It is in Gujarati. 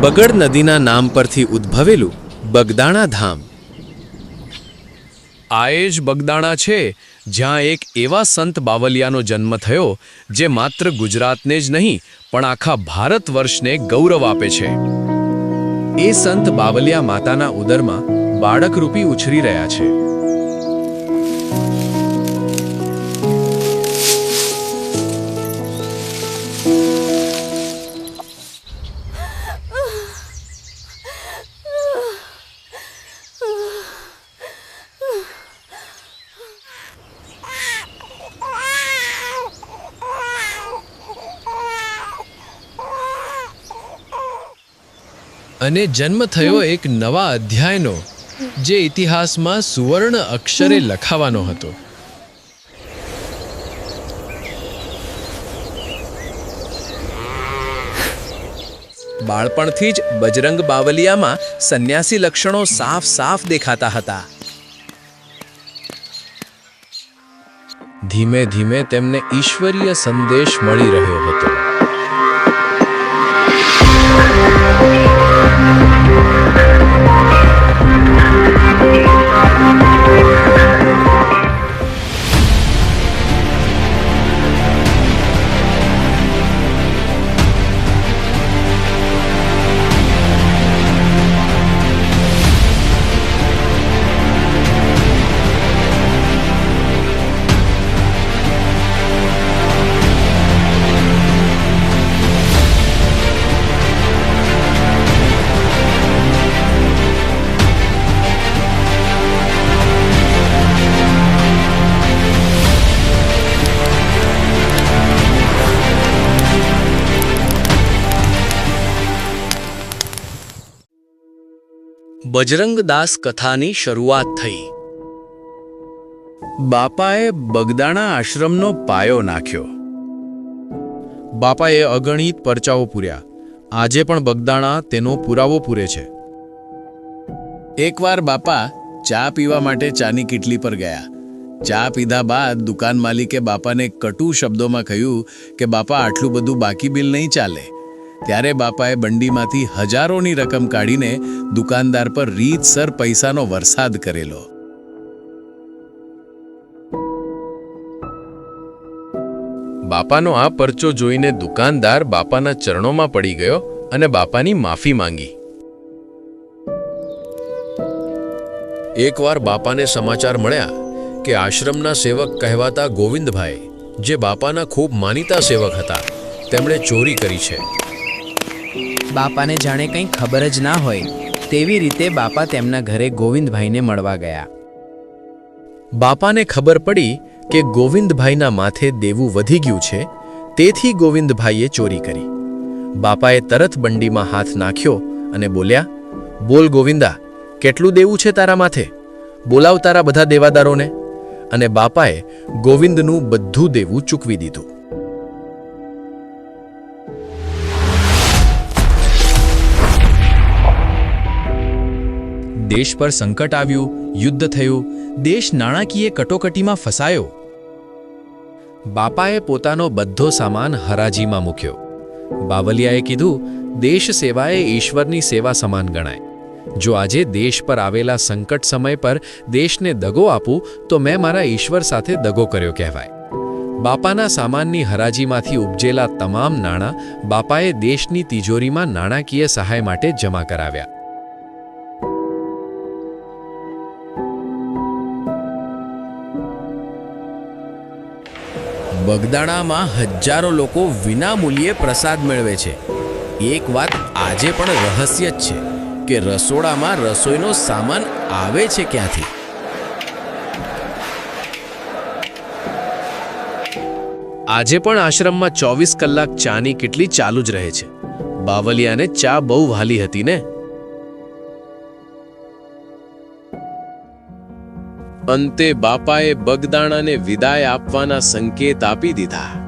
બગડ નદીના નામ પરથી ઉદ્ભવેલું બગદાણા ધામ. આ એ જ બગદાણા છે જ્યાં એક એવા સંત બાવલિયાનો જન્મ થયો જે માત્ર ગુજરાતને જ નહીં પણ આખા ભારત વર્ષને ગૌરવ આપે છે. એ સંત બાવલિયા માતાના ઉદરમાં બાળકરૂપી ઉછરી રહ્યા છે. અને જન્મ થયો એક નવા અધ્યાયનો, જે ઇતિહાસમાં સુવર્ણ અક્ષરે લખાવાનો હતો. બાળપણથી જ બજરંગ બાવલિયામાં સંન્યાસી લક્ષણો સાફ સાફ દેખાતા હતા. ધીમે ધીમે તેમને ઈશ્વરીય સંદેશ મળી રહ્યો હતો. બજરંગદાસ કથાની શરૂઆત થઈ. બાપાએ બગદાણા આશ્રમનો પાયો નાખ્યો. બાપાએ અગણિત પરચાઓ પૂર્યા. આજે પણ બગદાણા તેનો પુરાવો પૂરે છે. એકવાર બાપા ચા પીવા માટે ચાની કીટલી પર ગયા. ચા પીધા બાદ દુકાન માલિકે બાપાને કટુ શબ્દોમાં કહ્યું કે બાપા, આટલું બધું બાકી બિલ નહીં ચાલે. ત્યારે બાપાએ બંડીમાંથી હજારોની રકમ કાઢીને દુકાનદાર પર રીતસર પૈસાનો વરસાદ કરેલો. બાપાનો આ પરચો જોઈને દુકાનદાર બાપાના ચરણોમાં પડી ગયો અને બાપાની માફી માંગી. એકવાર બાપાને સમાચાર મળ્યા કે આશ્રમના સેવક કહેવાતા ગોવિંદભાઈ, જે બાપાના ખૂબ માનીતા સેવક હતા, તેમણે ચોરી કરી છે. બાપાને જાણે કંઈ ખબર જ ના હોય તેવી રીતે બાપા તેમના ઘરે ગોવિંદભાઈને મળવા ગયા. બાપાને ખબર પડી કે ગોવિંદભાઈના માથે દેવું વધી ગયું છે, તેથી ગોવિંદભાઈએ ચોરી કરી. બાપાએ તરત બંડીમાં હાથ નાખ્યો અને બોલ્યા, બોલ ગોવિંદા, કેટલું દેવું છે તારા માથે? બોલાવ તારા બધા દેવાદારોને. અને બાપાએ ગોવિંદનું બધું દેવું ચૂકવી દીધું. દેશ પર સંકટ આવ્યું, યુદ્ધ થયું, દેશ નાણાકીય કટોકટીમાં ફસાયો. બાપાએ પોતાનો બધો સામાન હરાજીમાં મૂક્યો. બાવલિયાએ કીધું, દેશ સેવા એ ઈશ્વરની સેવા સમાન ગણાય. જો આજે દેશ પર આવેલા સંકટ સમય પર દેશને દગો આપું તો મેં મારા ઈશ્વર સાથે દગો કર્યો કહેવાય. બાપાના સામાનની હરાજીમાંથી ઉપજેલા તમામ નાણાં બાપાએ દેશની તિજોરીમાં નાણાકીય સહાય માટે જમા કરાવ્યા. બગદાણામાં હજારો લોકો વિનામૂલ્યે પ્રસાદ મેળવે છે. એક વાત આજે પણ રહસ્ય જ છે કે રસોડામાં રસોઈનો સામાન આવે છે ક્યાંથી. આજે પણ આશ્રમમાં 24 કલાક ચાની કીટલી ચાલુ જ રહે છે. બાવલિયાને ચા બહુ વહાલી હતી ને. અંતે બાપાએ બગદાણાને વિદાય આપવાના સંકેત આપી દીધા.